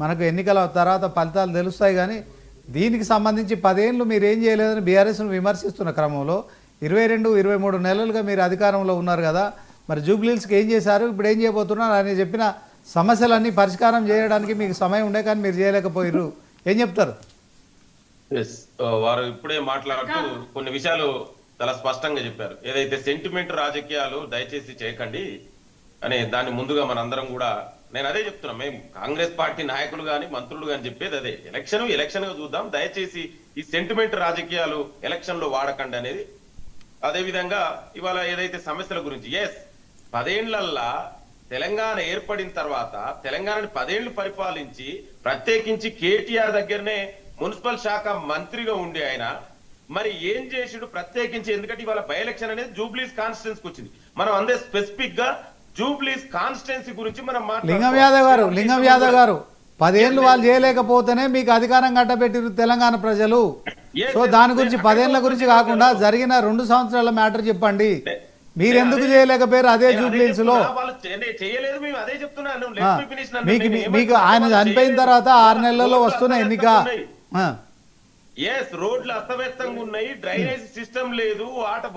మనకు ఎన్నికల తర్వాత ఫలితాలు తెలుస్తాయి. కానీ దీనికి సంబంధించి 10 ఏళ్ళు మీరు ఏం చేయలేదని బీఆర్ఎస్ను విమర్శిస్తున్న క్రమంలో 22, 23 నెలలుగా మీరు అధికారంలో ఉన్నారు కదా, మరి జూబ్లీహిల్స్కి ఏం చేశారు, ఇప్పుడు ఏం చేయబోతున్నారు అని చెప్పిన సమస్యలన్నీ పరిష్కారం చేయడానికి మీకు సమయం ఉండే కానీ మీరు చేయలేకపోయారు, ఏం చెప్తారు? వారు ఇప్పుడే మాట్లాడుతూ కొన్ని విషయాలు చాలా స్పష్టంగా చెప్పారు. ఏదైతే సెంటిమెంట్ రాజకీయాలు దయచేసి చేయకండి అని దాన్ని ముందుగా మనందరం కూడా నేను అదే చెప్తున్నా. మేము కాంగ్రెస్ పార్టీ నాయకులు కానీ మంత్రులు కానీ చెప్పేది అదే, ఎలక్షన్ గా చూద్దాం, దయచేసి ఈ సెంటిమెంట్ రాజకీయాలు ఎలక్షన్ లో వాడకండి అనేది. అదే విధంగా ఇవాళ ఏదైతే సమస్యల గురించి 10 ఏళ్లల్లా తెలంగాణ ఏర్పడిన తర్వాత తెలంగాణని 10 ఏళ్లు పరిపాలించి ప్రత్యేకించి కేటీఆర్ దగ్గరనే మున్సిపల్ శాఖ మంత్రిగా ఉండి ఆయన మరి ఏం చేసిండు ప్రత్యేకించి, ఎందుకంటే ఇవాళ బై ఎలక్షన్ అనేది జూబ్లీస్ కాన్స్టిట్యున్సీకి వచ్చింది. మనం అందే స్పెసిఫిక్ గా జూబ్లీస్ కాన్స్టిట్యున్సీ గురించి మనం లింగం యాదవ్ గారు 10 ఏళ్ళు వాళ్ళు చేయలేకపోతేనే మీకు అధికారం కట్టబెట్టిరు తెలంగాణ ప్రజలు. సో దాని గురించి 10 ఏళ్ల గురించి కాకుండా జరిగిన 2 సంవత్సరాల మ్యాటర్ చెప్పండి. మీరు ఎందుకు చేయలేకపోయారు అదే జూబ్లీహిల్స్ లో? మీకు ఆయన చనిపోయిన తర్వాత 6 నెలల్లో వస్తున్న ఎన్నిక. రోడ్లు అస్తవ్యస్తంగా ఉన్నాయి, డ్రైనేజ్ సిస్టమ్ లేదు,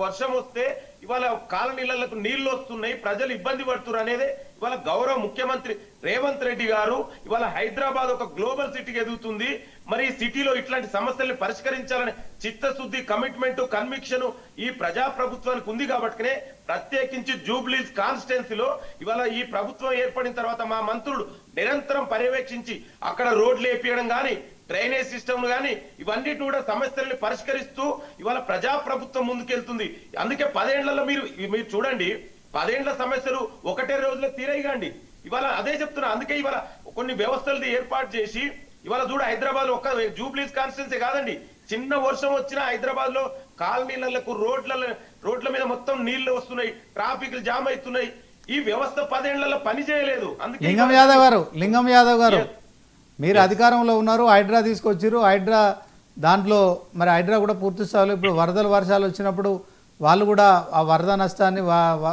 వర్షం వస్తే ఇవాళ కాలనీలకు నీళ్లు వస్తున్నాయి, ప్రజలు ఇబ్బంది పడుతున్నారు అనేది ఇవాళ గౌరవ ముఖ్యమంత్రి రేవంత్ రెడ్డి గారు ఇవాళ హైదరాబాద్ ఒక గ్లోబల్ సిటీకి ఎదుగుతుంది. మరి సిటీలో ఇట్లాంటి సమస్యల్ని పరిష్కరించాలని చిత్తశుద్ధి, కమిట్మెంట్, కన్విక్షన్ ఈ ప్రజా ప్రభుత్వానికి ఉంది. కాబట్టినే ప్రత్యేకించి జూబ్లీస్ కాన్స్టిట్యున్సీలో ఇవాళ ఈ ప్రభుత్వం ఏర్పడిన తర్వాత మా మంత్రులు నిరంతరం పర్యవేక్షించి అక్కడ రోడ్లు వేపియడం గాని, డ్రైనేజ్ సిస్టమ్ గాని ఇవన్నీ కూడా సమస్యల్ని పరిష్కరిస్తూ ఇవాళ ప్రజా ప్రభుత్వం ముందుకెళ్తుంది. అందుకే 10 ఏళ్లలో మీరు చూడండి, 10 ఏళ్ల సమస్యలు ఒకటే రోజులో తీరేయగండి. ఇవాళ అదే చెప్తున్నా. అందుకే ఇవాళ కొన్ని వ్యవస్థలు ఏర్పాటు చేసి ఇవాళ చూడ హైదరాబాద్ ఒక్క జూబ్లీస్ కాన్స్టిట్యున్సీ కాదండి, చిన్న వర్షం వచ్చినా హైదరాబాద్ లో కాలనీలకు రోడ్ల మీద మొత్తం నీళ్లు వస్తున్నాయి, ట్రాఫిక్ జామ్ అవుతున్నాయి. ఈ వ్యవస్థ 10 ఏళ్లలో పని చేయలేదు. అందుకే లింగం యాదవ్ గారు మీరు అధికారంలో ఉన్నారు, హైడ్రా తీసుకొచ్చారు. హైడ్రా దాంట్లో మరి హైడ్రా కూడా పూర్తి స్థాయిలో ఇప్పుడు వర్షాలు వచ్చినప్పుడు వాళ్ళు కూడా ఆ వరద నష్టాన్ని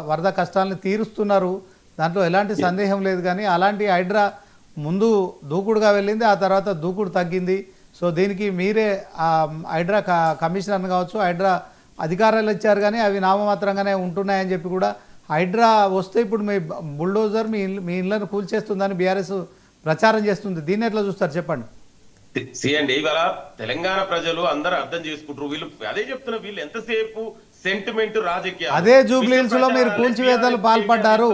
వరద కష్టాలని తీరుస్తున్నారు, దాంట్లో ఎలాంటి సందేహం లేదు. కానీ అలాంటి హైడ్రా ముందు దూకుడుగా వెళ్ళింది, ఆ తర్వాత దూకుడు తగ్గింది. సో దీనికి మీరే హైడ్రా కమిషనర్ కావచ్చు, హైడ్రా అధికారాలు ఇచ్చారు కానీ అవి నామమాత్రంగానే ఉంటున్నాయని చెప్పి కూడా హైడ్రా వస్తే ఇప్పుడు మీ బుల్డోజర్ మీ ఇళ్లను కూల్చేస్తుందని బీఆర్ఎస్ ప్రచారం చేస్తుంది. దీన్ని ఎట్లా చూస్తారు చెప్పండి? అండి ఇవాళ తెలంగాణ ప్రజలు అందరూ అర్థం చేసుకుంటారు. వీళ్ళు అదే చెప్తున్నా, వీళ్ళు ఎంతసేపు సెంటిమెంట్ రాజకీయ అదే జూబ్లీహిల్స్ లో మీరు కూల్చివేతలు పాల్పడ్డారు.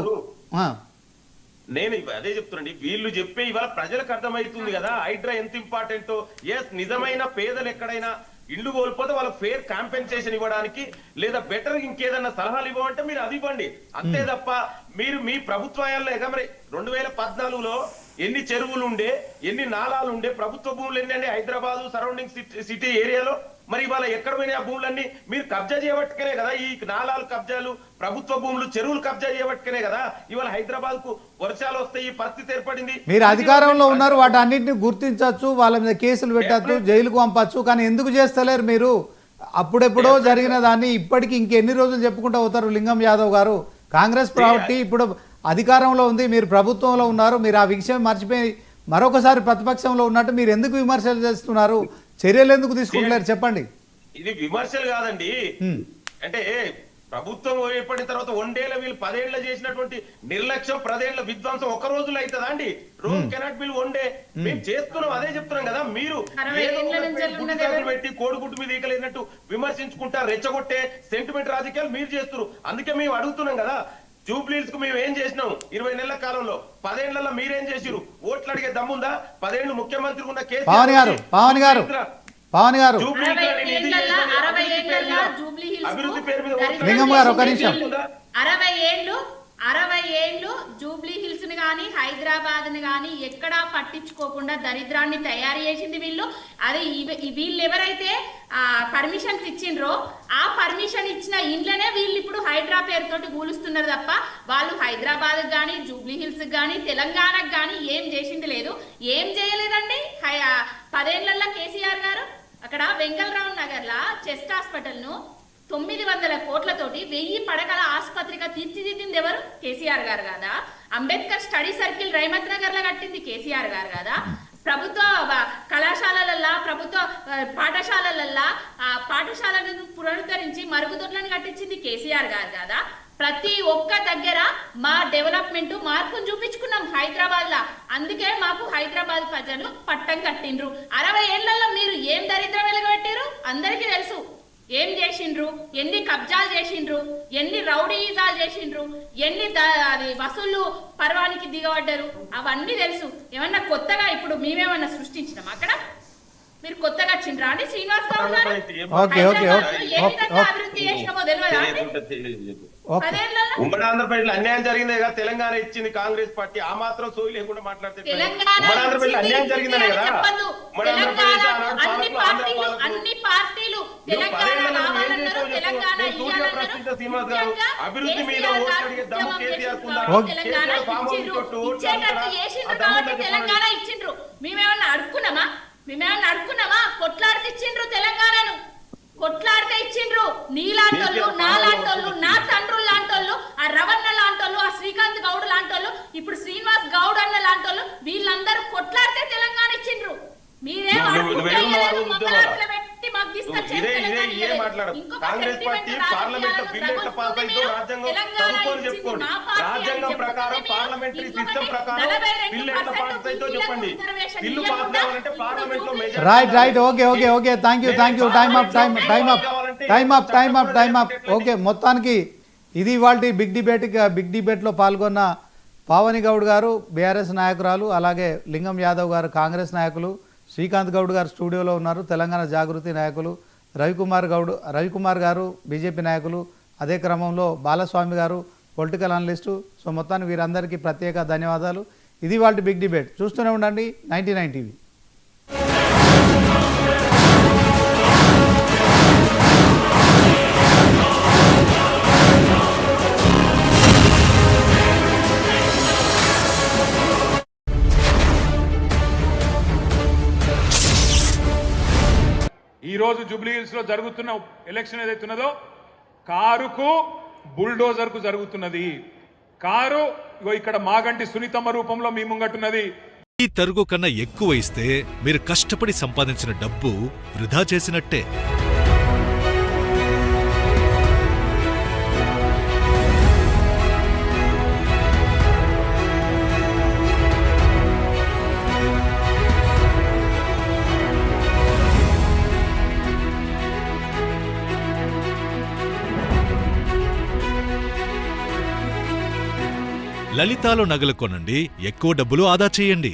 నేను అదే చెప్తున్నాండి, వీళ్ళు చెప్పే ఇవాళ ప్రజలకు అర్థమవుతుంది కదా హైడ్రా ఎంత ఇంపార్టెంటో. నిజమైన పేదలు ఎక్కడైనా ఇల్లు కోల్పోతే వాళ్ళకి ఫేర్ కాంపెన్సేషన్ ఇవ్వడానికి లేదా బెటర్ ఇంకేదన్నా సలహాలు ఇవ్వమంటే మీరు అది ఇవ్వండి, అంతే తప్ప మీరు మీ ప్రభుత్వాల్లో మరి 2014లో ఎన్ని చెరువులు ఉండే, ఎన్ని నాలాలు ఉండే, ప్రభుత్వ భూములు ఎన్ని అండి హైదరాబాద్ సరౌండింగ్ సిటీ ఏరియాలో? మరి ఇవాళ ఎక్కడ పోయినా ఆ భూములన్నీ మీరు కబ్జా చేయబట్టుకనే కదా, ఈ నాలాలు కబ్జాలు, ప్రభుత్వ భూములు, చెరువులు కబ్జా చేయబట్టుకనే కదా ఇవాళ హైదరాబాద్ కు వర్షాలు వస్తాయి, ఈ పరిస్థితి ఏర్పడింది. మీరు అధికారంలో ఉన్నారు, వాటి అన్నింటినీ గుర్తించవచ్చు, వాళ్ళ మీద కేసులు పెట్టచ్చు, జైలుకు పంపచ్చు, కానీ ఎందుకు చేస్తలేరు మీరు? అప్పుడెప్పుడో జరిగిన దాన్ని ఇప్పటికి ఇంకెన్ని రోజులు చెప్పుకుంటూ అవుతారు? లింగం యాదవ్ గారు, కాంగ్రెస్ పార్టీ ఇప్పుడు అధికారంలో ఉంది, మీరు ప్రభుత్వంలో ఉన్నారు, మీరు ఆ విషయం మర్చిపోయి మరొకసారి ప్రతిపక్షంలో ఉన్నట్టు మీరు ఎందుకు విమర్శలు చేస్తున్నారు? చర్యలు ఎందుకు తీసుకుంటున్నారు చెప్పండి? ఇది విమర్శలు కాదండి, అంటే ప్రభుత్వం ఏర్పడిన తర్వాత 1 ఏళ్ల వీళ్ళు 10 ఏళ్ల చేసినటువంటి నిర్లక్ష్యం, 10 ఏళ్ల విధ్వంసం ఒక రోజులో అవుతుందా అండి? రోజు కెనాట్ బిల్ 1 డే. మేము చేస్తున్నాం, అదే చెప్తున్నాం కదా. మీరు పెట్టి కోడిగుడ్డు మీద ఈకలేనట్టు విమర్శించుకుంటా రెచ్చగొట్టే సెంటిమెంట్ రాజకీయాలు మీరు చేస్తున్నారు. అందుకే మేము అడుగుతున్నాం కదా, జూబ్లీహిల్స్ కు మేము ఏం చేసినాం 20 నెలల కాలంలో? 10 ఏళ్లలో మీరేం చేసిరు? ఓట్లు అడిగే దమ్ముందా? 10 ఏళ్లు ముఖ్యమంత్రి ఉన్న పవన్ గారు అభివృద్ధి పేరు మీద 60 ఏళ్ళు జూబ్లీహిల్స్ ని కానీ హైదరాబాద్ ని కానీ ఎక్కడా పట్టించుకోకుండా దరిద్రాన్ని తయారు చేసింది వీళ్ళు. అదే వీళ్ళు ఎవరైతే పర్మిషన్స్ ఇచ్చిండ్రో ఆ పర్మిషన్ ఇచ్చిన ఇంట్లోనే వీళ్ళు ఇప్పుడు హైడ్రా పేరుతోటి కూలుస్తున్నారు తప్ప వాళ్ళు హైదరాబాద్ కానీ జూబ్లీహిల్స్ కానీ తెలంగాణకు కానీ ఏం చేసింది లేదు. ఏం చేయలేదండి 10 ఏళ్లలో కేసీఆర్ గారు అక్కడ వెంగళరావు నగర్ లా చెస్ట్ హాస్పిటల్ ను 900 కోట్లతోటి 1000 పడకల ఆసుపత్రిగా తీర్చిదిద్దింది ఎవరు? కేసీఆర్ గారు కాదా? అంబేద్కర్ స్టడీ సర్కిల్ రైమత్ నగర్ లో కట్టింది కేసీఆర్ గారు కాదా? ప్రభుత్వ కళాశాలలల్లా, ప్రభుత్వ పాఠశాలలల్లా పాఠశాలను పునరుద్ధరించి మరుగుదొడ్లను కట్టించింది కేసీఆర్ గారు కాదా? ప్రతి ఒక్క దగ్గర మా డెవలప్మెంట్ మార్పును చూపించుకున్నాం హైదరాబాద్ లా. అందుకే మాకు హైదరాబాద్ ప్రజలు పట్టం కట్టిండ్రు. 60 ఏళ్లలో మీరు ఏం దరిద్రం వెలుగబెట్టారు అందరికీ తెలుసు. ఏం చేసిండ్రు, ఎన్ని కబ్జాలు చేసిండ్రు, ఎన్ని రౌడీజాలు చేసిండ్రు, ఎన్ని అది వసూళ్లు పర్వానికి దిగబడ్డారు, అవన్నీ తెలుసు. ఏమన్నా కొత్తగా ఇప్పుడు మేమేమన్నా సృష్టించినాం అక్కడ? మీరు కొత్తగా వచ్చిండ్రా అండి శ్రీనివాస్ గారు గారు? ఏ విధంగా అభివృద్ధి చేసినామో తెలియదా? ఉమ్మడి ఆంధ్రప్రదేశ్ లో అన్యాయం జరిగిందే కదా తెలంగాణ ఇచ్చింది కాంగ్రెస్ పార్టీ. ఆ మాత్రం సోయి లేకుండా మాట్లాడితే ఉమ్మడి ఆంధ్రప్రదేశ్ అన్యాయం జరిగిందనే కదా. ఉమ్మడి ఆంధ్రప్రదేశ్ అన్ని పార్టీలు శ్రీనివాస్ గారు అభివృద్ధి మీద ఓట్లు దమ్ము కేసీఆర్ తెలంగాణ ఇచ్చిండ్రు. మేమేమన్నా అడుక్కున్నామా? కొట్లాడితే ఇచ్చిండ్రు తెలంగాణను. కొట్లాడితే ఇచ్చిండ్రు. నీలాంటోళ్ళు, నాలాంటోళ్ళు, నా తండ్రులు లాంటోళ్ళు, ఆ రవణ లాంటోళ్ళు, ఆ శ్రీకాంత్ గౌడ్ లాంటోళ్ళు, ఇప్పుడు శ్రీనివాస్ గౌడ్ అన్న లాంటోళ్ళు, వీళ్ళందరూ కొట్లాడితే తెలంగాణ ఇచ్చిండ్రు. మీరేం కాంగ్రెస్ పార్టీ పార్లమెంట్ బిల్ ఎట్లా పాస్ అయిందో రాజ్యాంగం చదువుకొని చెప్పుకోండి. రాజ్యాంగం ప్రకారం పార్లమెంటరీ సిస్టమ్ ప్రకారం బిల్ ఎట్లా పాస్ అయిందో చెప్పండి. బిల్లు పాస్ కావాలంటే పార్లమెంట్ లో right okay thank you time up okay. మొత్తానికి ఇది ఇవాల్టి బిగ్ డిబేట్లో పాల్గొన్న పావని గౌడ్ గారు బీఆర్ఎస్ నాయకురాలు, అలాగే లింగం యాదవ్ గారు కాంగ్రెస్ నాయకులు, శ్రీకాంత్ గౌడ్ గారు స్టూడియోలో ఉన్నారు తెలంగాణ జాగృతి నాయకులు, రవికుమార్ గారు బీజేపీ నాయకులు, అదే క్రమంలో బాలస్వామి గారు పొలిటికల్ అనలిస్టు. సో మొత్తానికి వీరందరికీ ప్రత్యేక ధన్యవాదాలు. ఇది వాళ్ళ బిగ్ డిబేట్. చూస్తూనే ఉండండి 99 టీవీ. ఈ రోజు జూబ్లీ హిల్స్ లో జరుగుతున్న ఎలక్షన్ ఏదైతే ఉన్నదో కారుకు బుల్డోజర్ కు జరుగుతున్నది. కారు ఇక్కడ మాగంటి సునీతమ్మ రూపంలో మీ ముంగట్టున్నది. ఈ తరుగు కన్నా ఎక్కువ ఇస్తే మీరు కష్టపడి సంపాదించిన డబ్బు వృధా చేసినట్టే. లలితాలో నగలు కొనండి, ఎక్కువ డబ్బులు ఆదా చేయండి.